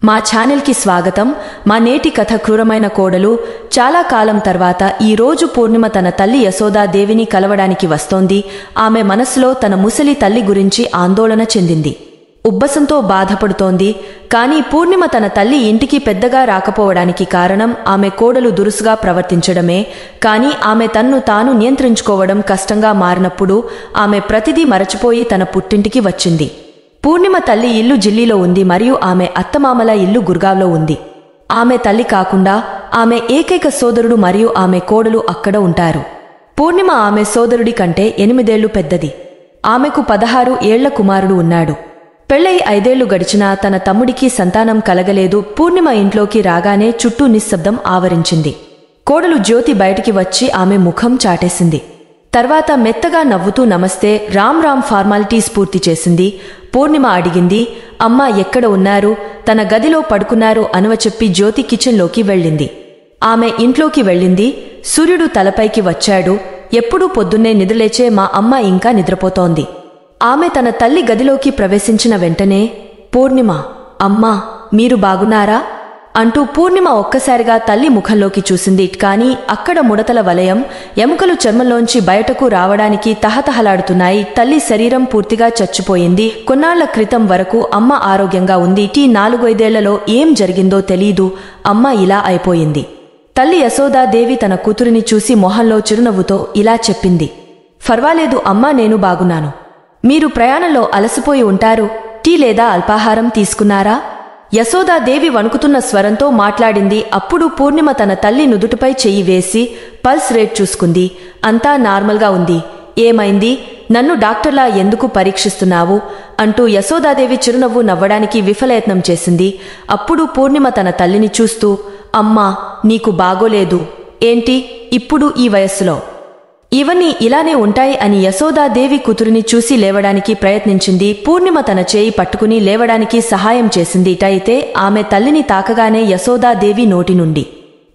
మా ఛానల్కి స్వాగతం. మా నేటి కథ క్రూరమైన కోడలు. చాలా కాలం తర్వాత ఈ రోజు పూర్ణిమ తన తల్లి యశోదాదేవిని కలవడానికి వస్తోంది. ఆమె మనసులో తన ముసలి తల్లి గురించి ఆందోళన చెందింది. ఉబ్బసంతో బాధపడుతోంది. కానీ పూర్ణిమ తన తల్లి ఇంటికి పెద్దగా రాకపోవడానికి కారణం ఆమె కోడలు దురుసుగా ప్రవర్తించడమే. కానీ ఆమె తన్ను తాను నియంత్రించుకోవడం కష్టంగా మారినప్పుడు ఆమె ప్రతిదీ మరచిపోయి తన పుట్టింటికి వచ్చింది. పూర్ణిమ తల్లి ఇల్లు ఢిల్లీలో ఉంది మరియు ఆమె అత్తమామల ఇల్లు గుర్గావ్లో ఉంది. ఆమె తల్లి కాకుండా ఆమె ఏకైక సోదరుడు మరియు ఆమె కోడలు అక్కడ ఉంటారు. పూర్ణిమ ఆమె సోదరుడి కంటే 8 ఏళ్లు పెద్దది. ఆమెకు 16 ఏళ్ల కుమారుడు ఉన్నాడు. పెళ్ళై 5 ఏళ్లు గడిచినా తన తమ్ముడికి సంతానం కలగలేదు. పూర్ణిమ ఇంట్లోకి రాగానే చుట్టూ నిశ్శబ్దం ఆవరించింది. కోడలు జ్యోతి బయటికి వచ్చి ఆమె ముఖం చాటేసింది. తర్వాత మెత్తగా నవ్వుతూ నమస్తే రామ్ ఫార్మాలిటీస్ పూర్తి చేసింది. పూర్ణిమ అడిగింది, అమ్మా ఎక్కడ ఉన్నారు? తన గదిలో పడుకున్నారు అనవచెప్పి జ్యోతి కిచెన్లోకి వెళ్ళింది. ఆమె ఇంట్లోకి వెళ్ళింది. సూర్యుడు తలపైకి వచ్చాడు. ఎప్పుడూ పొద్దున్నే నిద్రలేచే మా అమ్మ ఇంకా నిద్రపోతోంది. ఆమె తన తల్లి గదిలోకి ప్రవేశించిన వెంటనే, పూర్ణిమ, అమ్మా మీరు బాగున్నారా అంటూ పూర్ణిమ ఒక్కసారిగా తల్లి ముఖంలోకి చూసింది. కానీ అక్కడ ముడతల వలయం, ఎముకలు చర్మంలోంచి బయటకు రావడానికి తహతహలాడుతున్నాయి. తల్లి శరీరం పూర్తిగా చచ్చిపోయింది. కొన్నాళ్ల క్రితం వరకు అమ్మ ఆరోగ్యంగా ఉంది. 4-5 ఏళ్లలో ఏం జరిగిందో తెలీదు. అమ్మ ఇలా అయిపోయింది. తల్లి యశోదాదేవి తన కూతురిని చూసి మొహంలో చిరునవ్వుతో ఇలా చెప్పింది, ఫర్వాలేదు అమ్మా, నేను బాగున్నాను. మీరు ప్రయాణంలో అలసిపోయి ఉంటారు. టీ లేదా అల్పాహారం తీసుకున్నారా? యశోదాదేవి వణుకుతున్న స్వరంతో మాట్లాడింది. అప్పుడు పూర్ణిమ తన తల్లి నుదుటిపై చెయ్యి వేసి పల్స్ రేట్ చూసుకుంది. అంతా నార్మల్గా ఉంది. ఏమైంది? నన్ను డాక్టర్లా ఎందుకు పరీక్షిస్తున్నావు అంటూ యశోదాదేవి చిరునవ్వు నవ్వడానికి విఫలయత్నం చేసింది. అప్పుడు పూర్ణిమ తన తల్లిని చూస్తూ, అమ్మా నీకు బాగోలేదు ఏంటి ఇప్పుడు ఈ వయస్సులో? ఇవన్నీ ఇలానే ఉంటాయి అని యశోదాదేవి కూతురిని చూసి లేవడానికి ప్రయత్నించింది. పూర్ణిమ తన చేయి పట్టుకుని లేవడానికి సహాయం చేసింది. అయితే ఆమె తల్లిని తాకగానే యశోదాదేవి నోటి నుండి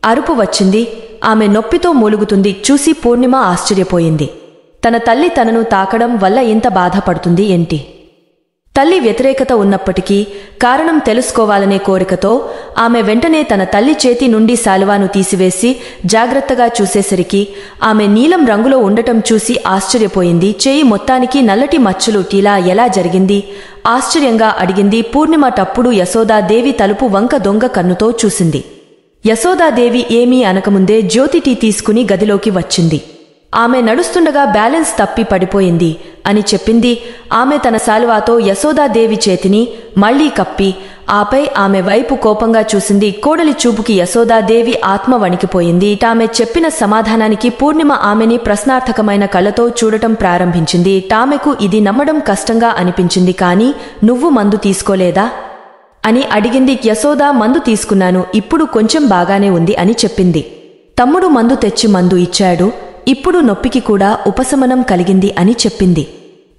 అరుపు వచ్చింది. ఆమె నొప్పితో మూలుగుతుంది చూసి పూర్ణిమ ఆశ్చర్యపోయింది. తన తల్లి తనను తాకడం వల్ల ఇంత బాధపడుతుంది ఏంటి? తల్లి వ్యతిరేకత ఉన్నప్పటికీ కారణం తెలుసుకోవాలనే కోరికతో ఆమె వెంటనే తన తల్లి చేతి నుండి శాలువాను తీసివేసి జాగ్రత్తగా చూసేసరికి ఆమె నీలం రంగులో ఉండటం చూసి ఆశ్చర్యపోయింది. చేయి మొత్తానికి నల్లటి మచ్చలు. టీలా ఎలా జరిగింది? ఆశ్చర్యంగా అడిగింది పూర్ణిమ. టప్పుడు యశోదాదేవి తలుపు వంక దొంగ కన్నుతో చూసింది. యశోదాదేవి ఏమీ అనకముందే జ్యోతి టీ తీసుకుని గదిలోకి వచ్చింది. ఆమె నడుస్తుండగా బ్యాలెన్స్ తప్పి పడిపోయింది అని చెప్పింది. ఆమె తన శాలువాతో యశోదాదేవి చేతిని మళ్లీ కప్పి ఆపై ఆమె వైపు కోపంగా చూసింది. కోడలి చూపుకి యశోదాదేవి ఆత్మ వణికిపోయింది. ఆమె చెప్పిన సమాధానానికి పూర్ణిమ ఆమెని ప్రశ్నార్థకమైన కళ్ళతో చూడటం ప్రారంభించింది. ఆమెకు ఇది నమ్మడం కష్టంగా అనిపించింది. కానీ నువ్వు మందు తీసుకోలేదా అని అడిగింది. యశోద మందు తీసుకున్నాను, ఇప్పుడు కొంచెం బాగానే ఉంది అని చెప్పింది. తమ్ముడు మందు తెచ్చి మందు ఇచ్చాడు, ఇప్పుడు నొప్పికి కూడా ఉపశమనం కలిగింది అని చెప్పింది.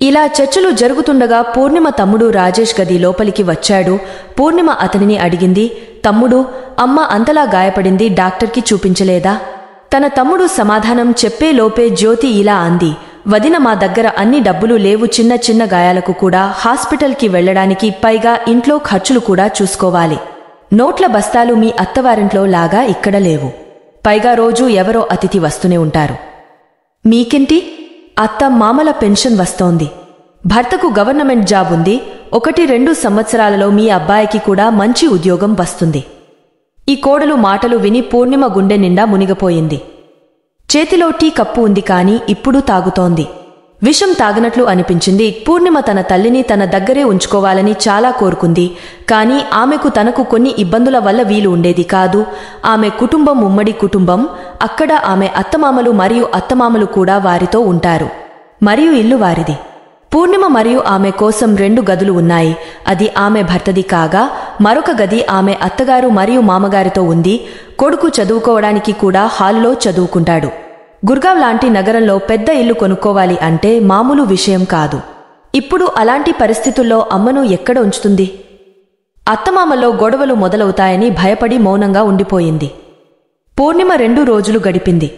ఇలా చర్చలు జరుగుతుండగా పూర్ణిమ తమ్ముడు రాజేష్ గది లోపలికి వచ్చాడు. పూర్ణిమ అతనిని అడిగింది, తమ్ముడు, అమ్మ అంతలా గాయపడింది, డాక్టర్కి చూపించలేదా? తన తమ్ముడు సమాధానం చెప్పే లోపే జ్యోతి ఇలా అంది, వదిన మా దగ్గర అన్ని డబ్బులు లేవు. చిన్న చిన్న గాయాలకు కూడా హాస్పిటల్కి వెళ్లడానికి, పైగా ఇంట్లో ఖర్చులు కూడా చూసుకోవాలి. నోట్ల బస్తాలు మీ అత్తవారింట్లో లాగా ఇక్కడ లేవు. పైగా రోజూ ఎవరో అతిథి వస్తూనే ఉంటారు. మీకేంటి? అత్త మామల పెన్షన్ వస్తోంది. భర్తకు గవర్నమెంట్ జాబ్ ఉంది. 1-2 సంవత్సరాలలో మీ అబ్బాయికి కూడా మంచి ఉద్యోగం వస్తుంది. ఈ కోడలు మాటలు విని పూర్ణిమ గుండె నిండా మునిగిపోయింది. చేతిలో టీ కప్పు ఉంది కానీ ఇప్పుడు తాగుతోంది. విషం తాగినట్లు అనిపించింది. పూర్ణిమ తన తల్లిని తన దగ్గరే ఉంచుకోవాలని చాలా కోరుకుంది. కానీ ఆమెకు తనకు కొన్ని ఇబ్బందుల వల్ల వీలు ఉండేది కాదు. ఆమె కుటుంబం ఉమ్మడి కుటుంబం. అక్కడ ఆమె అత్తమామలు మరియు అత్తమామలు కూడా వారితో ఉంటారు. మరియు ఇల్లు వారిది. పూర్ణిమ మరియు ఆమె కోసం 2 గదులు ఉన్నాయి. అది ఆమె భర్తది కాగా మరొక గది ఆమె అత్తగారు మరియు మామగారితో ఉంది. కొడుకు చదువుకోవడానికి కూడా హాలులో చదువుకుంటాడు. గుర్గావ్ లాంటి నగరంలో పెద్ద ఇల్లు కొనుక్కోవాలి అంటే మామూలు విషయం కాదు. ఇప్పుడు అలాంటి పరిస్థితుల్లో అమ్మను ఎక్కడ ఉంచుతుంది? అత్తమామల్లో గొడవలు మొదలవుతాయని భయపడి మౌనంగా ఉండిపోయింది. పూర్ణిమ 2 రోజులు గడిపింది.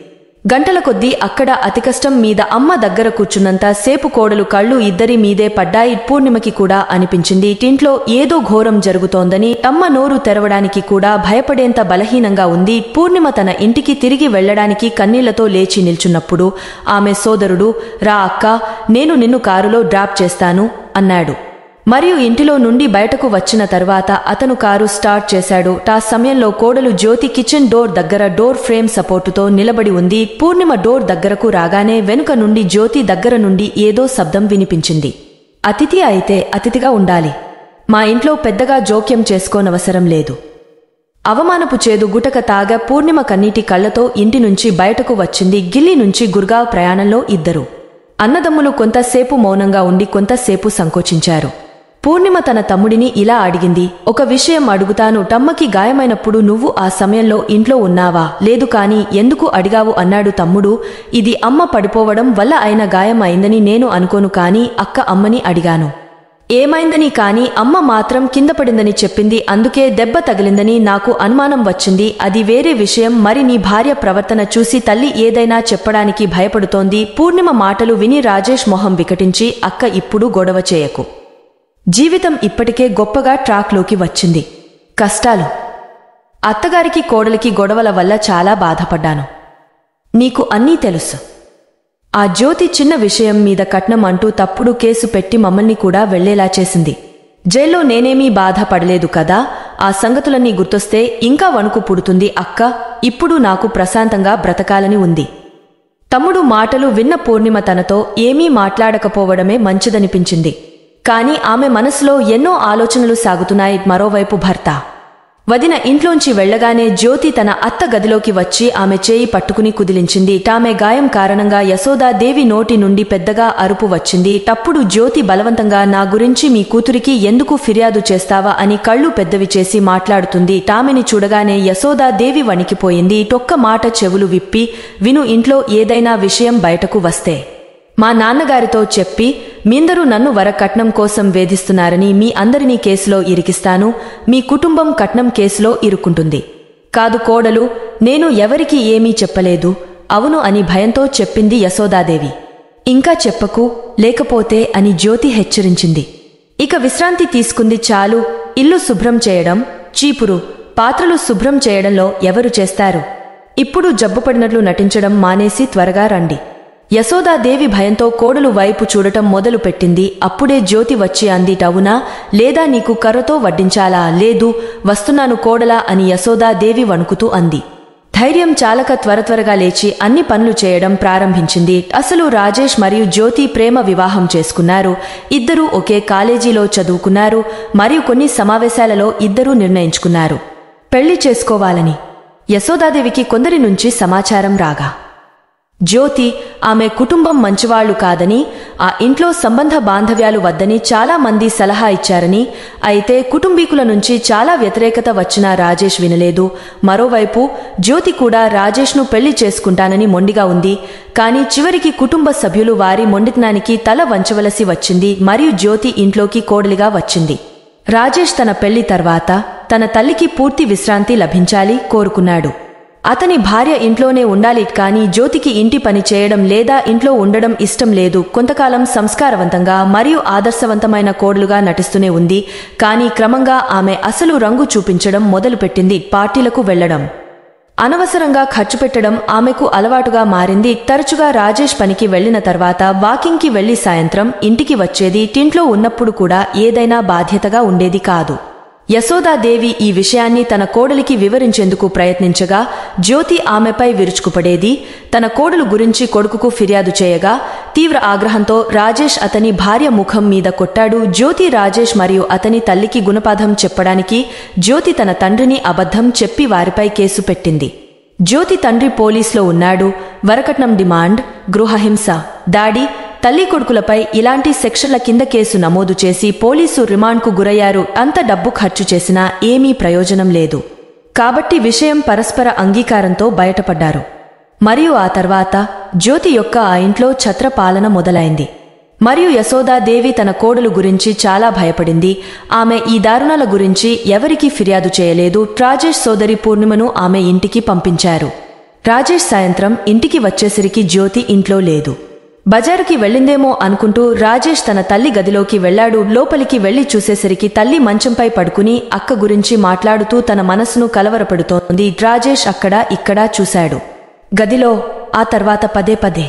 గంటల కొద్దీ అక్కడ అతికష్టం మీద అమ్మ దగ్గర కూర్చున్నంత సేపు కోడలు కళ్ళు ఇద్దరి మీదే పడ్డాయి. పూర్ణిమకి కూడా అనిపించింది ఇంట్లో ఏదో ఘోరం జరుగుతోందని. అమ్మ నోరు తెరవడానికి కూడా భయపడేంత బలహీనంగా ఉంది. పూర్ణిమ తన ఇంటికి తిరిగి వెళ్లడానికి కన్నీళ్లతో లేచి నిల్చున్నప్పుడు ఆమె సోదరుడు, రా అక్క, నేను నిన్ను కారులో డ్రాప్ చేస్తాను అన్నాడు. మరియు ఇంటిలో నుండి బయటకు వచ్చిన తర్వాత అతను కారు స్టార్ట్ చేశాడు. ఆ సమయంలో కోడలు జ్యోతి కిచెన్ డోర్ దగ్గర డోర్ ఫ్రేమ్ సపోర్టుతో నిలబడి ఉంది. పూర్ణిమ డోర్ దగ్గరకు రాగానే వెనుక నుండి జ్యోతి దగ్గర నుండి ఏదో శబ్దం వినిపించింది. అతిథి అయితే అతిథిగా ఉండాలి. మా ఇంట్లో పెద్దగా జోక్యం చేసుకోనవసరం లేదు. అవమానపు చేదు గుటక తాగా పూర్ణిమ కన్నీటి కళ్లతో ఇంటి నుంచి బయటకు వచ్చింది. గిల్లీ నుంచి గుర్గావ్ ప్రయాణంలో ఇద్దరు అన్నదమ్ములు కొంతసేపు మౌనంగా ఉండి కొంతసేపు సంకోచించారు. పూర్ణిమ తన తమ్ముడిని ఇలా అడిగింది, ఒక విషయం అడుగుతాను. టమ్మకి గాయమైనప్పుడు నువ్వు ఆ సమయంలో ఇంట్లో ఉన్నావా? లేదు కాని ఎందుకు అడిగావు అన్నాడు తమ్ముడు. ఇది అమ్మ పడిపోవడం వల్ల అయిన గాయం అయిందని నేను అనుకోను కాని అక్క అమ్మని అడిగాను. ఏమైందని కాని అమ్మ మాత్రం కింద పడిందని చెప్పింది. అందుకే దెబ్బ తగిలిందని నాకు అనుమానం వచ్చింది. అది వేరే విషయం. మరి నీ భార్య ప్రవర్తన చూసి తల్లి ఏదైనా చెప్పడానికి భయపడుతోంది. పూర్ణిమ మాటలు విని రాజేష్ మొహం వికటించి, అక్క ఇప్పుడు గొడవ చేయకు. జీవితం ఇప్పటికే గొప్పగా ట్రాక్లోకి వచ్చింది. కష్టాలు, అత్తగారికి కోడలికి గొడవల వల్ల చాలా బాధపడ్డాను. నీకు అన్నీ తెలుసు. ఆ జ్యోతి చిన్న విషయం మీద కట్నం అంటూ తప్పుడు కేసు పెట్టి మమ్మల్ని కూడా వెళ్లేలా చేసింది. జైల్లో నేనేమీ బాధపడలేదు కదా. ఆ సంగతులన్నీ గుర్తొస్తే ఇంకా వణుకు పుడుతుంది అక్క. ఇప్పుడు నాకు ప్రశాంతంగా బ్రతకాలని ఉంది. తమ్ముడు మాటలు విన్న పూర్ణిమ తనతో ఏమీ మాట్లాడకపోవడమే మంచిదనిపించింది. కాని ఆమె మనసులో ఎన్నో ఆలోచనలు సాగుతున్నాయి. మరోవైపు భర్త వదిన ఇంట్లోంచి వెళ్లగానే జ్యోతి తన అత్త గదిలోకి వచ్చి ఆమె చేయి పట్టుకుని కుదిలించింది. ఆమె గాయం కారణంగా యశోదాదేవి నోటి నుండి పెద్దగా అరుపు వచ్చింది. తప్పుడు జ్యోతి బలవంతంగా నా గురించి మీ కూతురికి ఎందుకు ఫిర్యాదు చేస్తావా అని కళ్ళు పెద్దవి చేసి మాట్లాడుతుంది. ఆమెని చూడగానే యశోదాదేవి వణికిపోయింది. టొక్క మాట చెవులు విప్పి విను, ఇంట్లో ఏదైనా విషయం బయటకు వస్తే మా నాన్నగారితో చెప్పి మీందరూ నన్ను వరకట్నం కోసం వేధిస్తున్నారని మీ అందరినీ కేసులో ఇరికిస్తాను. మీ కుటుంబం కట్నం కేసులో ఇరుక్కుంటుంది. కాదు కోడలు, నేను ఎవరికీ ఏమీ చెప్పలేదు. అవును అని భయంతో చెప్పింది యశోదాదేవి. ఇంకా చెప్పకు, లేకపోతే అని జ్యోతి హెచ్చరించింది. ఇక విశ్రాంతి తీసుకుంది చాలు. ఇల్లు శుభ్రం చేయడం, చీపురు పాత్రలు శుభ్రం చేయడంలో ఎవరు చేస్తారు? ఇప్పుడు జబ్బుపడినట్లు నటించడం మానేసి త్వరగా రండి. యశోదాదేవి భయంతో కోడలు వైపు చూడటం మొదలుపెట్టింది. అప్పుడే జ్యోతి వచ్చి అంది, అవునా లేదా నీకు కర్రతో వడ్డించాలా? లేదు, వస్తున్నాను కోడలా అని యశోదాదేవి వణుకుతూ అంది. ధైర్యం చాలక త్వరగా లేచి అన్ని పనులు చేయడం ప్రారంభించింది. అసలు రాజేష్ మరియు జ్యోతి ప్రేమ వివాహం చేసుకున్నారు. ఇద్దరూ ఒకే కాలేజీలో చదువుకున్నారు. మరియు కొన్ని సమావేశాలలో ఇద్దరూ నిర్ణయించుకున్నారు పెళ్లి చేసుకోవాలని. యశోదాదేవికి కొందరి నుంచి సమాచారం రాగా జ్యోతి, ఆమె కుటుంబం మంచివాళ్లు కాదని, ఆ ఇంట్లో సంబంధ బాంధవ్యాలు వద్దని చాలా మంది సలహా ఇచ్చారని, అయితే కుటుంబీకుల నుంచి చాలా వ్యతిరేకత వచ్చినా రాజేష్ వినలేదు. మరోవైపు జ్యోతి కూడా రాజేష్ను పెళ్లి చేసుకుంటానని మొండిగా ఉంది. కాని చివరికి కుటుంబ సభ్యులు వారి మొండితనానికి తల వంచవలసి వచ్చింది. మరియు జ్యోతి ఇంట్లోకి కోడలిగా వచ్చింది. రాజేష్ తన పెళ్లి తర్వాత తన తల్లికి పూర్తి విశ్రాంతి లభించాలి కోరుకున్నాడు. అతని భార్య ఇంట్లోనే ఉండాలి. కానీ జ్యోతికి ఇంటి పని చేయడం లేదా ఇంట్లో ఉండడం ఇష్టం లేదు. కొంతకాలం సంస్కారవంతంగా మరియు ఆదర్శవంతమైన కోడలుగా నటిస్తూనే ఉంది. కానీ క్రమంగా ఆమె అసలు రంగు చూపించడం మొదలుపెట్టింది. పార్టీలకు వెళ్లడం, అనవసరంగా ఖర్చు పెట్టడం ఆమెకు అలవాటుగా మారింది. తరచుగా రాజేష్ పనికి వెళ్లిన తర్వాత వాకింగ్కి వెళ్లి సాయంత్రం ఇంటికి వచ్చేది. ఇంట్లో ఉన్నప్పుడు కూడా ఏదైనా బాధ్యతగా ఉండేది కాదు. యశోదాదేవి ఈ విషయాన్ని తన కోడలికి వివరించేందుకు ప్రయత్నించగా జ్యోతి ఆమెపై విరుచుకుపడేది. తన కోడలు గురించి కొడుకుకు ఫిర్యాదు చేయగా తీవ్ర ఆగ్రహంతో రాజేష్ అతని భార్య ముఖం మీద కొట్టాడు. జ్యోతి రాజేష్ మరియు అతని తల్లికి గుణపాఠం చెప్పడానికి జ్యోతి తన తండ్రిని అబద్ధం చెప్పి వారిపై కేసు పెట్టింది. జ్యోతి తండ్రి పోలీసులో ఉన్నాడు. వరకట్నం డిమాండ్, గృహహింస, దాడి, తల్లి కొడుకులపై ఇలాంటి సెక్షన్ల కింద కేసు నమోదు చేసి పోలీసు రిమాండ్కు గురయ్యారు. అంత డబ్బు ఖర్చు చేసినా ఏమీ ప్రయోజనం లేదు. కాబట్టి విషయం పరస్పర అంగీకారంతో బయటపడ్డారు. మరియు ఆ తర్వాత జ్యోతి యొక్క ఆ ఇంట్లో ఛత్రపాలన మొదలైంది. మరియు యశోదాదేవి తన కోడలు గురించి చాలా భయపడింది. ఆమె ఈ దారుణాల గురించి ఎవరికీ ఫిర్యాదు చేయలేదు. రాజేష్ సోదరి పూర్ణిమను ఆమె ఇంటికి పంపించారు. రాజేష్ సాయంత్రం ఇంటికి వచ్చేసరికి జ్యోతి ఇంట్లో లేదు. బజారుకి వెళ్ళిందేమో అనుకుంటూ రాజేష్ తన తల్లి గదిలోకి వెళ్లాడు. లోపలికి వెళ్లి చూసేసరికి తల్లి మంచంపై పడుకుని అక్క గురించి మాట్లాడుతూ తన మనసును కలవరపడుతోంది. రాజేష్ అక్కడా ఇక్కడా చూశాడు గదిలో. ఆ తర్వాత పదే పదే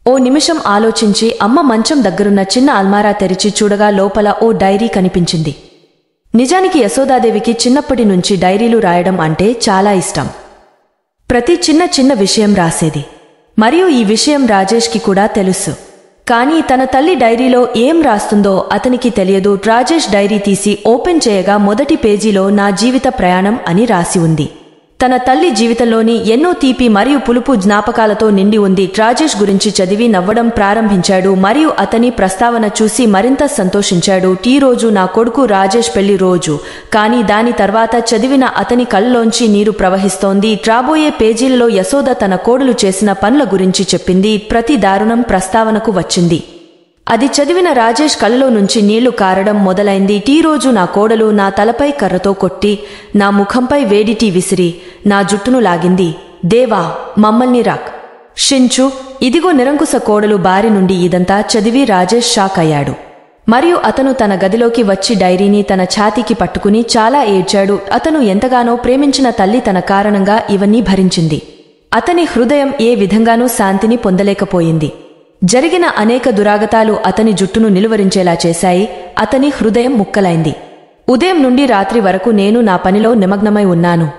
ఓ నిమిషం ఆలోచించి అమ్మ మంచం దగ్గరున్న చిన్న అల్మారా తెరిచి చూడగా లోపల ఓ డైరీ కనిపించింది. నిజానికి యశోదాదేవికి చిన్నప్పటి నుంచి డైరీలు రాయడం అంటే చాలా ఇష్టం. ప్రతి చిన్న విషయం రాసేది. మరియు ఈ విషయం రాజేష్కి కూడా తెలుసు. కానీ తన తల్లి డైరీలో ఏం రాస్తుందో అతనికి తెలియదు. రాజేష్ డైరీ తీసి ఓపెన్ చేయగా మొదటి పేజీలో నా జీవిత ప్రయాణం అని రాసి ఉంది. తన తల్లి జీవితంలోని ఎన్నో తీపి మరియు పులుపు జ్ఞాపకాలతో నిండి ఉంది. రాజేష్ గురించి చదివి నవ్వడం ప్రారంభించాడు మరియు అతని ప్రస్తావన చూసి మరింత సంతోషించాడు. ఈ రోజు నా కొడుకు రాజేష్ పెళ్లి రోజు. కానీ దాని తర్వాత చదివిన అతని కళ్ళలోంచి నీరు ప్రవహిస్తోంది. రాబోయే పేజీలలో యశోద తన కోడలు చేసిన పనుల గురించి చెప్పింది. ప్రతి దారుణం ప్రస్తావనకు వచ్చింది. అది చదివిన రాజేష్ కళ్ళలో నుంచి నీళ్లు కారడం మొదలైంది. ఈ రోజు నా కోడలు నా తలపై కర్రతో కొట్టి నా ముఖంపై వేడిటి విసిరి నా జుట్టును లాగింది. దేవా, మమ్మల్ని రక్షించు. ఇదిగో నిరంకుశ కోడలు బారి నుండి ఇదంతా చదివి రాజేష్ షాక్ అయ్యాడు. మరియు అతను తన గదిలోకి వచ్చి డైరీని తన ఛాతీకి పట్టుకుని చాలా ఏడ్చాడు. అతను ఎంతగానో ప్రేమించిన తల్లి తన కారణంగా ఇవన్నీ భరించింది. అతని హృదయం ఏ విధంగానూ శాంతిని పొందలేకపోయింది. జరిగిన అనేక దురాగతాలు అతని జుట్టును నిలువరించేలా చేశాయి. అతని హృదయం ముక్కలైంది. ఉదయం నుండి రాత్రి వరకు నేను నా పనిలో నిమగ్నమై ఉన్నాను.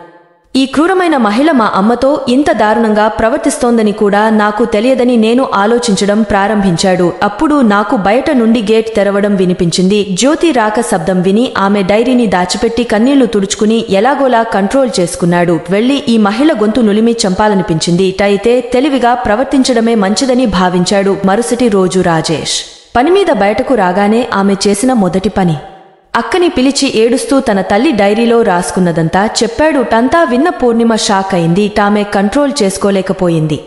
ఈ క్రూరమైన మహిళ మా అమ్మతో ఇంత దారుణంగా ప్రవర్తిస్తోందని కూడా నాకు తెలియదని నేను ఆలోచించడం ప్రారంభించాడు. అప్పుడు నాకు బయట నుండి గేట్ తెరవడం వినిపించింది. జ్యోతి రాక శబ్దం విని ఆమె డైరీని దాచిపెట్టి కన్నీళ్లు తుడుచుకుని ఎలాగోలా కంట్రోల్ చేసుకున్నాడు. వెళ్లి ఈ మహిళ గొంతు నులిమి చంపాలనిపించింది. అయితే తెలివిగా ప్రవర్తించడమే మంచిదని భావించాడు. మరుసటి రోజు రాజేష్ పనిమీద బయటకు రాగానే ఆమె చేసిన మొదటి పని అక్కని పిలిచి ఏడుస్తూ తన తల్లి డైరీలో రాసుకున్నదంతా చెప్పాడు. టంతా విన్న పూర్ణిమ షాక్ అయింది. తామే కంట్రోల్ చేసుకోలేకపోయింది.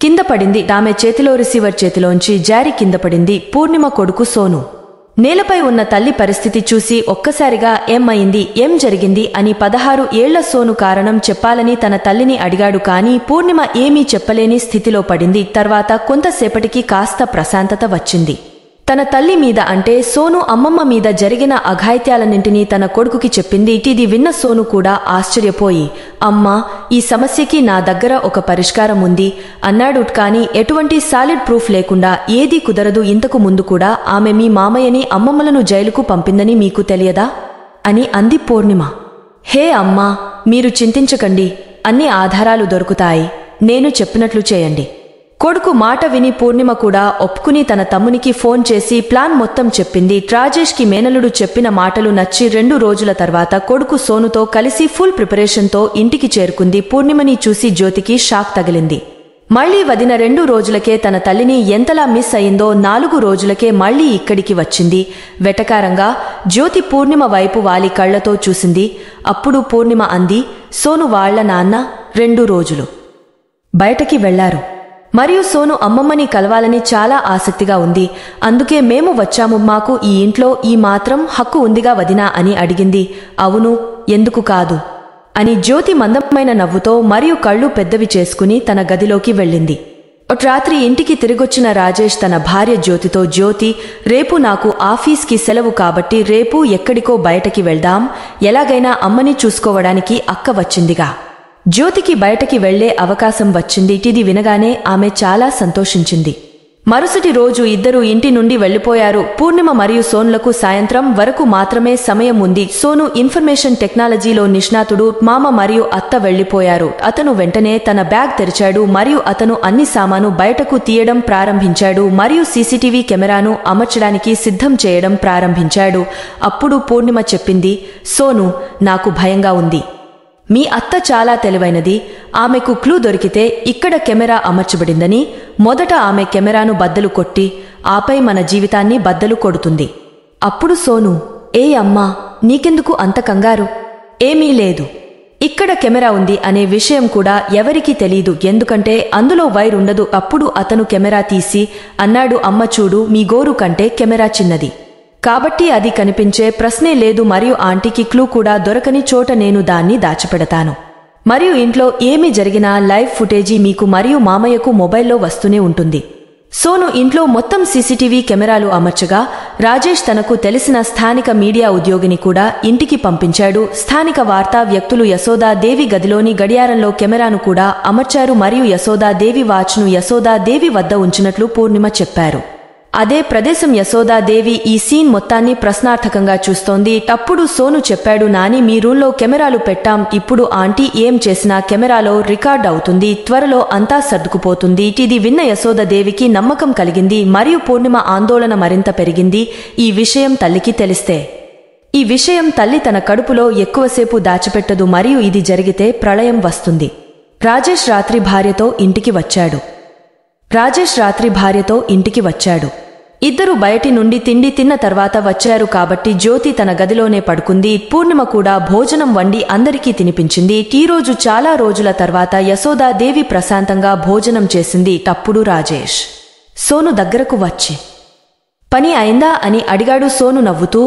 కింద పడింది. ఆమె చేతిలో రిసీవర్ చేతిలోంచి జారి కింద పడింది. పూర్ణిమ కొడుకు సోను నేలపై ఉన్న తల్లి పరిస్థితి చూసి ఒక్కసారిగా ఏమైంది, ఏం జరిగింది అని 16 ఏళ్ల సోను కారణం చెప్పాలని తన తల్లిని అడిగాడు. కానీ పూర్ణిమ ఏమీ చెప్పలేని స్థితిలో పడింది. తర్వాత కొంతసేపటికి కాస్త ప్రశాంతత వచ్చింది. తన తల్లి మీద అంటే సోను అమ్మమ్మ మీద జరిగిన అఘాయిత్యాలన్నింటినీ తన కొడుకుకి చెప్పింది. ఇది విన్న సోను కూడా ఆశ్చర్యపోయి, అమ్మా, ఈ సమస్యకి నా దగ్గర ఒక పరిష్కారం ఉంది అన్నాడు. కానీ ఎటువంటి సాలిడ్ ప్రూఫ్ లేకుండా ఏదీ కుదరదు. ఇంతకు ముందు కూడా ఆమె మీ మామయ్యని అమ్మమ్మలను జైలుకు పంపిందని మీకు తెలియదా అని అంది పూర్ణిమ. హే అమ్మా, మీరు చింతించకండి, అన్ని ఆధారాలు దొరుకుతాయి. నేను చెప్పినట్లు చేయండి. కొడుకు మాట విని పూర్ణిమ కూడా ఒప్పుకుని తన తమ్మునికి ఫోన్ చేసి ప్లాన్ మొత్తం చెప్పింది. రాజేష్కి మేనలుడు చెప్పిన మాటలు నచ్చి 2 రోజుల తర్వాత కొడుకు సోనుతో కలిసి ఫుల్ ప్రిపరేషన్తో ఇంటికి చేరుకుంది. పూర్ణిమని చూసి జ్యోతికి షాక్ తగిలింది. మళ్లీ వదిన 2 రోజులకే తన తల్లిని ఎంతలా మిస్ అయిందో 4 రోజులకే మళ్లీ ఇక్కడికి వచ్చింది. వెటకారంగా జ్యోతి పూర్ణిమ వైపు వాలి కళ్లతో చూసింది. అప్పుడు పూర్ణిమ అంది, సోను వాళ్ల నాన్న 2 రోజులు బయటకి వెళ్లారు. మరియు సోను అమ్మమ్మని కలవాలని చాలా ఆసక్తిగా ఉంది. అందుకే మేము వచ్చాము. మాకు ఈ ఇంట్లో ఈ మాత్రం హక్కు ఉందిగా వదినా అని అడిగింది. అవును, ఎందుకు కాదు అని జ్యోతి మందమైన నవ్వుతో మరియు కళ్ళు పెద్దవి చేసుకుని తన గదిలోకి వెళ్ళింది. రాత్రి ఇంటికి తిరిగొచ్చిన రాజేష్ తన భార్య జ్యోతితో, జ్యోతి, రేపు నాకు ఆఫీస్కి సెలవు కాబట్టి రేపు ఎక్కడికో బయటకి వెళ్దాం. ఎలాగైనా అమ్మని చూసుకోవడానికి అక్క వచ్చిందిగా. జ్యోతికి బయటకి వెళ్లే అవకాశం వచ్చింది. ఇది వినగానే ఆమె చాలా సంతోషించింది. మరుసటి రోజు ఇద్దరూ ఇంటి నుండి వెళ్లిపోయారు. పూర్ణిమ మరియు సోన్లకు సాయంత్రం వరకు మాత్రమే సమయం ఉంది. సోను ఇన్ఫర్మేషన్ టెక్నాలజీలో నిష్ణాతుడు. మామ మరియు అత్త వెళ్లిపోయారు. అతను వెంటనే తన బ్యాగ్ తెరిచాడు మరియు అతను అన్ని సామాను బయటకు తీయడం ప్రారంభించాడు మరియు సీసీటీవీ కెమెరాను అమర్చడానికి సిద్ధం చేయడం ప్రారంభించాడు. అప్పుడు పూర్ణిమ చెప్పింది, సోను, నాకు భయంగా ఉంది. మీ అత్త చాలా తెలివైనది. ఆమెకు క్లూ దొరికితే ఇక్కడ కెమెరా అమర్చబడిందని మొదట ఆమె కెమెరాను బద్దలు కొట్టి ఆపై మన జీవితాన్ని బద్దలు కొడుతుంది. అప్పుడు సోను, ఏ అమ్మా, నీకెందుకు అంత కంగారు? ఏమీ లేదు. ఇక్కడ కెమెరా ఉంది అనే విషయం కూడా ఎవరికీ తెలీదు, ఎందుకంటే అందులో వైర్ ఉండదు. అప్పుడు అతను కెమెరా తీసి అన్నాడు, అమ్మ చూడు, మీ గోరు కంటే కెమెరా చిన్నది కాబట్టి అది కనిపించే ప్రశ్నే లేదు. మరియు ఆంటీకి క్లూ కూడా దొరకని చోట నేను దాన్ని దాచిపెడతాను. మరియు ఇంట్లో ఏమి జరిగినా లైవ్ ఫుటేజీ మీకు మరియు మామయ్యకు మొబైల్లో వస్తూనే ఉంటుంది. సోను ఇంట్లో మొత్తం సీసీటీవీ కెమెరాలు అమర్చగా రాజేష్ తనకు తెలిసిన స్థానిక మీడియా ఉద్యోగిని కూడా ఇంటికి పంపించాడు. స్థానిక వార్తా వ్యక్తులు యశోదాదేవి గదిలోని గడియారంలో కెమెరాను కూడా అమర్చారు మరియు యశోదాదేవి వాచ్ను యశోదాదేవి వద్ద ఉంచినట్లు పూర్ణిమ చెప్పారు. అదే ప్రదేశం యశోదాదేవి ఈ సీన్ మొత్తాన్ని ప్రశ్నార్థకంగా చూస్తోంది. అప్పుడు సోను చెప్పాడు, నాని మీ రూంలో కెమెరాలు పెట్టాం, ఇప్పుడు ఆంటీ ఏం చేసినా కెమెరాలో రికార్డ్ అవుతుంది, త్వరలో అంతా సర్దుకుపోతుంది. ఇది విన్న యశోదాదేవికి నమ్మకం కలిగింది మరియు పూర్ణిమ ఆందోళన మరింత పెరిగింది. ఈ విషయం తల్లికి తెలిస్తే ఈ విషయం తల్లి తన కడుపులో ఎక్కువసేపు దాచిపెట్టదు మరియు ఇది జరిగితే ప్రళయం వస్తుంది. రాజేష్ రాత్రి భార్యతో ఇంటికి వచ్చాడు. ఇద్దరు బయటి నుండి తిండి తిన్న తర్వాత వచ్చారు కాబట్టి జ్యోతి తన గదిలోనే పడుకుంది. పూర్ణిమ కూడా భోజనం వండి అందరికీ తినిపించింది. ఈ రోజు చాలా రోజుల తర్వాత యశోదాదేవి ప్రశాంతంగా భోజనం చేసింది. అప్పుడు రాజేష్ సోను దగ్గరకు వచ్చి పని అయిందా అని అడిగాడు. సోను నవ్వుతూ,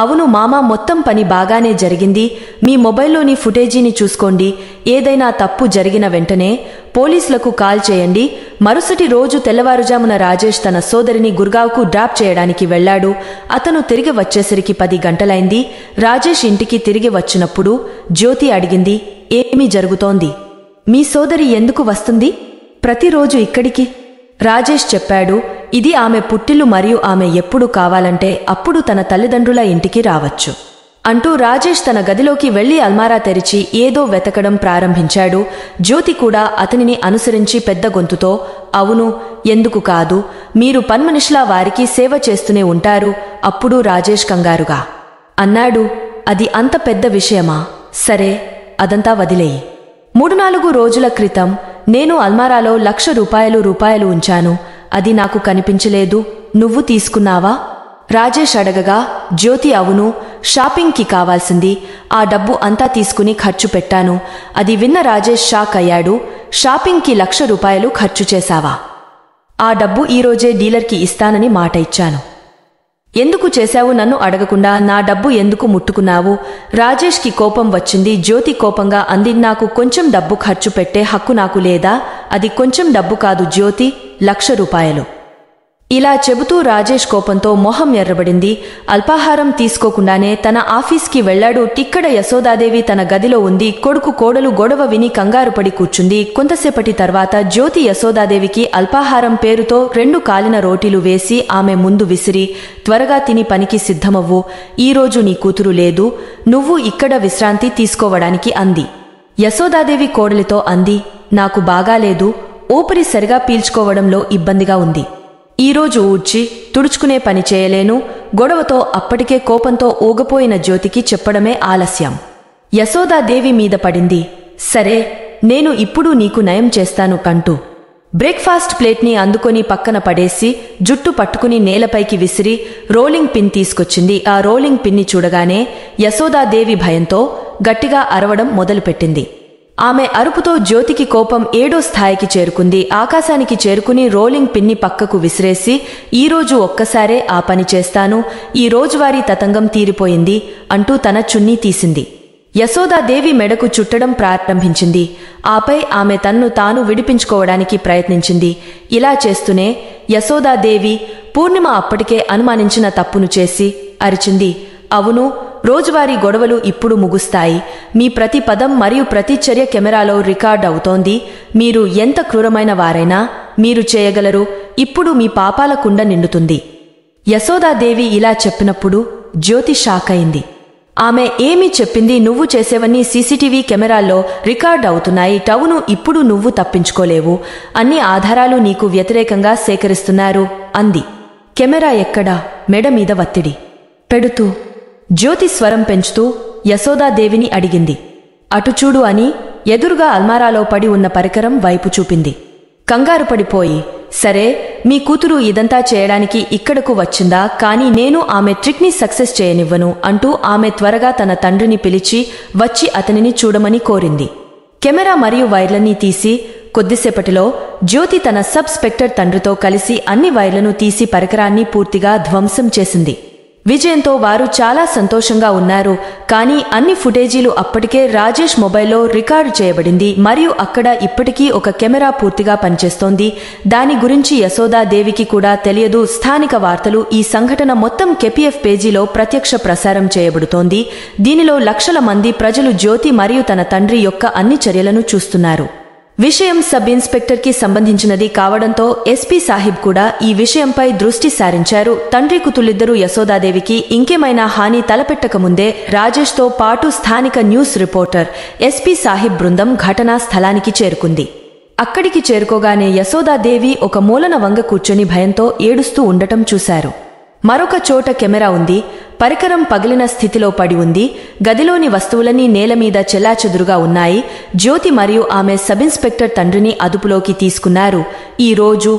అవును మామా, మొత్తం పని బాగానే జరిగింది. మీ మొబైల్లోని ఫుటేజీని చూసుకోండి. ఏదైనా తప్పు జరిగిన వెంటనే పోలీసులకు కాల్ చేయండి. మరుసటి రోజు తెల్లవారుజామున రాజేష్ తన సోదరిని గుర్గావ్కు డ్రాప్ చేయడానికి వెళ్లాడు. అతను తిరిగి వచ్చేసరికి 10 గంటలైంది. రాజేష్ ఇంటికి తిరిగి వచ్చినప్పుడు జ్యోతి అడిగింది, ఏమి జరుగుతోంది? మీ సోదరి ఎందుకు వస్తుంది ప్రతిరోజు ఇక్కడికి? రాజేష్ చెప్పాడు, ఇది ఆమె పుట్టిల్లు మరియు ఆమె ఎప్పుడు కావాలంటే అప్పుడు తన తల్లిదండ్రుల ఇంటికి రావచ్చు అంటూ రాజేష్ తన గదిలోకి వెళ్లి అల్మారా తెరిచి ఏదో వెతకడం ప్రారంభించాడు. జ్యోతి కూడా అతనిని అనుసరించి పెద్ద గొంతుతో, అవును, ఎందుకు కాదు, మీరు పన్మనిషిలా వారికి సేవ చేస్తూనే ఉంటారు. అప్పుడు రాజేష్ కంగారుగా అన్నాడు, అది అంత పెద్ద విషయమా? సరే, అదంతా వదిలేయి. 3-4 రోజుల క్రితం నేను అల్మారాలో ₹1,00,000 ఉంచాను. అది నాకు కనిపించలేదు. నువ్వు తీసుకున్నావా? రాజేష్ అడగగా జ్యోతి, అవును, షాపింగ్కి కావాల్సింది. ఆ డబ్బు అంతా తీసుకుని ఖర్చు పెట్టాను. అది విన్న రాజేష్ షాక్ అయ్యాడు. షాపింగ్కి ₹1,00,000 ఖర్చు చేశావా? ఆ డబ్బు ఈరోజే డీలర్కి ఇస్తానని మాట ఇచ్చాను. ఎందుకు చేశావు? నన్ను అడగకుండా నా డబ్బు ఎందుకు ముట్టుకున్నావు? రాజేష్కి కోపం వచ్చింది. జ్యోతి కోపంగా అంది, నాకు కొంచెం డబ్బు ఖర్చు పెట్టే హక్కు నాకు లేదా? అది కొంచెం డబ్బు కాదు జ్యోతి, ₹1,00,000. ఇలా చెబుతూ రాజేష్ కోపంతో మొహం ఎర్రబడింది. అల్పాహారం తీసుకోకుండానే తన ఆఫీస్కి వెళ్లాడు. ఇక్కడ యశోదాదేవి తన గదిలో ఉంది. కొడుకు కోడలు గొడవ విని కంగారుపడి కూర్చుంది. కొంతసేపటి తర్వాత జ్యోతి యశోదాదేవికి అల్పాహారం పేరుతో 2 కాలిన రోటీలు వేసి ఆమె ముందు విసిరి, త్వరగా తిని పనికి సిద్ధమవ్వు. ఈరోజు నీ కూతురు లేదు, నువ్వు ఇక్కడ విశ్రాంతి తీసుకోవడానికి అంది. యశోదాదేవి కోడలితో అంది, నాకు బాగాలేదు, ఊపిరి సరిగా పీల్చుకోవడంలో ఇబ్బందిగా ఉంది. ఈరోజు ఊడ్చి తుడుచుకునే పని చేయలేను. గొడవతో అప్పటికే కోపంతో ఊగపోయిన జ్యోతికి చెప్పడమే ఆలస్యం. యశోదాదేవి మీద పడింది. సరే, నేను ఇప్పుడు నీకు నయం చేస్తాను కంటూ బ్రేక్ఫాస్ట్ ప్లేట్ని అందుకొని పక్కన పడేసి జుట్టు పట్టుకుని నేలపైకి విసిరి రోలింగ్ పిన్ తీసుకొచ్చింది. ఆ రోలింగ్ పిన్ని చూడగానే యశోదాదేవి భయంతో గట్టిగా అరవడం మొదలుపెట్టింది. ఆమె అరుపుతో జ్యోతికి కోపం 7వ స్థాయికి చేరుకుంది. ఆకాశానికి చేరుకుని రోలింగ్ పిన్ని పక్కకు విసిరేసి, ఈరోజు ఒక్కసారే ఆ పని చేస్తాను, ఈ రోజువారీ తతంగం తీరిపోయింది అంటూ తన చున్నీ తీసింది. యశోదాదేవి మెడకు చుట్టడం ప్రారంభించింది. ఆపై ఆమె తన్ను తాను విడిపించుకోవడానికి ప్రయత్నించింది. ఇలా చేస్తూనే యశోదాదేవి పూర్ణిమ అప్పటికే అనుమానించిన తప్పును చేసి అరిచింది, అవును, రోజువారీ గొడవలు ఇప్పుడు ముగుస్తాయి. మీ ప్రతి పదం మరియు ప్రతి చర్య కెమెరాలో రికార్డ్ అవుతోంది. మీరు ఎంత క్రూరమైన వారైనా మీరు చేయగలరు. ఇప్పుడు మీ పాపాల కుండ నిండుతుంది. యశోదాదేవి ఇలా చెప్పినప్పుడు జ్యోతి షాక్ అయింది. ఆమె ఏమి చెప్పింది? నువ్వు చేసేవన్నీ సీసీటీవీ కెమెరాల్లో రికార్డ్ అవుతున్నాయి. టవును, ఇప్పుడు నువ్వు తప్పించుకోలేవు. అన్ని ఆధారాలు నీకు వ్యతిరేకంగా సేకరిస్తున్నారు అంది. కెమెరా ఎక్కడా? మెడ మీద వత్తిడి పెడుతూ జ్యోతి స్వరం పెంచుతూ యశోదాదేవిని అడిగింది. అటుచూడు అని ఎదురుగా అల్మారాలో పడి ఉన్న పరికరం వైపు చూపింది. కంగారు పడిపోయి, సరే, మీ కూతురు ఇదంతా చేయడానికి ఇక్కడకు వచ్చిందా? కానీ నేను ఆమె ట్రిక్ని సక్సెస్ చేయనివ్వను అంటూ ఆమె త్వరగా తన తండ్రిని పిలిచి వచ్చి అతనిని చూడమని కోరింది. కెమెరా మరియు వైర్లన్నీ తీసి కొద్దిసేపటిలో జ్యోతి తన సబ్ స్పెక్టర్ తండ్రితో కలిసి అన్ని వైర్లను తీసి పరికరాన్ని పూర్తిగా ధ్వంసం చేసింది. విజయంతో వారు చాలా సంతోషంగా ఉన్నారు. కానీ అన్ని ఫుటేజీలు అప్పటికే రాజేష్ మొబైల్లో రికార్డు చేయబడింది మరియు అక్కడ ఇప్పటికీ ఒక కెమెరా పూర్తిగా పనిచేస్తోంది. దాని గురించి యశోదాదేవికి కూడా తెలియదు. స్థానిక వార్తలు ఈ సంఘటన మొత్తం KPF పేజీలో ప్రత్యక్ష ప్రసారం చేయబడుతోంది. దీనిలో లక్షల మంది ప్రజలు జ్యోతి మరియు తన తండ్రి యొక్క అన్ని చర్యలను చూస్తున్నారు. విషయం సబ్ ఇన్స్పెక్టర్కి సంబంధించినది కావడంతో ఎస్పీ సాహిబ్ కూడా ఈ విషయంపై దృష్టి సారించారు. తండ్రి కూతుళ్ళిద్దరూ యశోదాదేవికి ఇంకేమైనా హాని తలపెట్టకముందే రాజేష్తో పాటు స్థానిక న్యూస్ రిపోర్టర్ ఎస్పీ సాహిబ్ బృందం ఘటనా స్థలానికి చేరుకుంది. అక్కడికి చేరుకోగానే యశోదాదేవి ఒక మూలన వంగ కూర్చొని భయంతో ఏడుస్తూ ఉండటం చూశారు. మరొక చోట కెమెరా ఉంది. పరికరం పగిలిన స్థితిలో పడి ఉంది. గదిలోని వస్తువులన్నీ నేలమీద చెల్లాచెదురుగా ఉన్నాయి. జ్యోతి మరియు ఆమె సబ్ ఇన్స్పెక్టర్ తండ్రిని అదుపులోకి తీసుకున్నారు. ఈ రోజు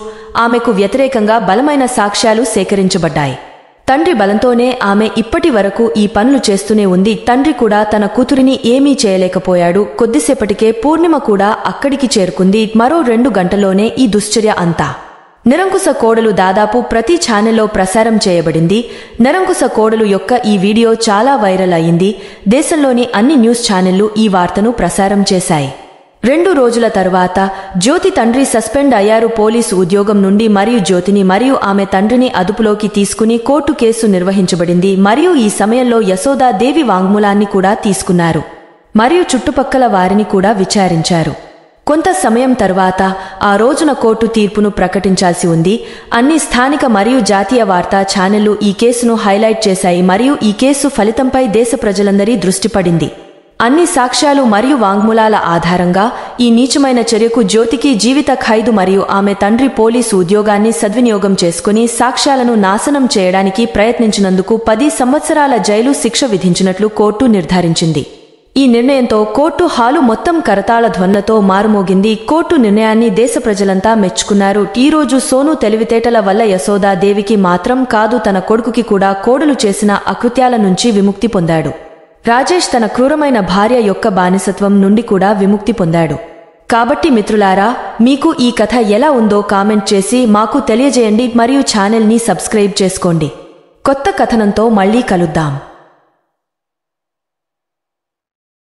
ఆమెకు వ్యతిరేకంగా బలమైన సాక్ష్యాలు సేకరించబడ్డాయి. తండ్రి బలంతోనే ఆమె ఇప్పటి వరకు ఈ పనులు చేస్తూనే ఉంది. తండ్రి కూడా తన కూతురిని ఏమీ చేయలేకపోయాడు. కొద్దిసేపటికే పూర్ణిమ కూడా అక్కడికి చేరుకుంది. మరో 2 గంటల్లోనే ఈ దుశ్చర్య అంతా. నిరంకుశ కోడలు దాదాపు ప్రతి ఛానల్లో ప్రసారం చేయబడింది. నిరంకుశ కోడలు యొక్క ఈ వీడియో చాలా వైరల్ అయింది. దేశంలోని అన్ని న్యూస్ ఛానళ్లు ఈ వార్తను ప్రసారం చేశాయి. 2 రోజుల తరువాత జ్యోతి తండ్రి సస్పెండ్ అయ్యారు పోలీసు ఉద్యోగం నుండి మరియు జ్యోతిని మరియు ఆమె తండ్రిని అదుపులోకి తీసుకుని కోర్టు కేసు నిర్వహించబడింది మరియు ఈ సమయంలో యశోదాదేవి వాంగ్మూలాన్ని కూడా తీసుకున్నారు మరియు చుట్టుపక్కల వారిని కూడా విచారించారు. కొంత సమయం తర్వాత ఆ రోజున కోర్టు తీర్పును ప్రకటించాల్సి ఉంది. అన్ని స్థానిక మరియు జాతీయ వార్తా ఛానళ్లు ఈ కేసును హైలైట్ చేశాయి మరియు ఈ కేసు ఫలితంపై దేశ ప్రజలందరి దృష్టి పడింది. అన్ని సాక్ష్యాలు మరియు వాంగ్మూలాల ఆధారంగా ఈ నీచమైన చర్యకు జ్యోతికి జీవిత ఖైదు మరియు ఆమె తండ్రి పోలీసు ఉద్యోగాన్ని సద్వినియోగం చేసుకుని సాక్ష్యాలను నాశనం చేయడానికి ప్రయత్నించినందుకు 10 సంవత్సరాల జైలు శిక్ష విధించినట్లు కోర్టు నిర్ధారించింది. ఈ నిర్ణయంతో కోర్టు హాలు మొత్తం కరతాళ ధ్వనులతో మారుమోగింది. కోర్టు నిర్ణయాన్ని దేశ ప్రజలంతా మెచ్చుకున్నారు. ఈ రోజు సోను తెలివితేటల వల్ల యశోదాదేవికి మాత్రం కాదు తన కొడుకుకి కూడా కోడలు చేసిన అకృత్యాల నుంచి విముక్తి పొందాడు. రాజేష్ తన క్రూరమైన భార్య యొక్క బానిసత్వం నుండి కూడా విముక్తి పొందాడు. కాబట్టి మిత్రులారా, మీకు ఈ కథ ఎలా ఉందో కామెంట్ చేసి మాకు తెలియజేయండి మరియు ఛానల్ని సబ్స్క్రైబ్ చేసుకోండి. కొత్త కథనంతో మళ్ళీ కలుద్దాం.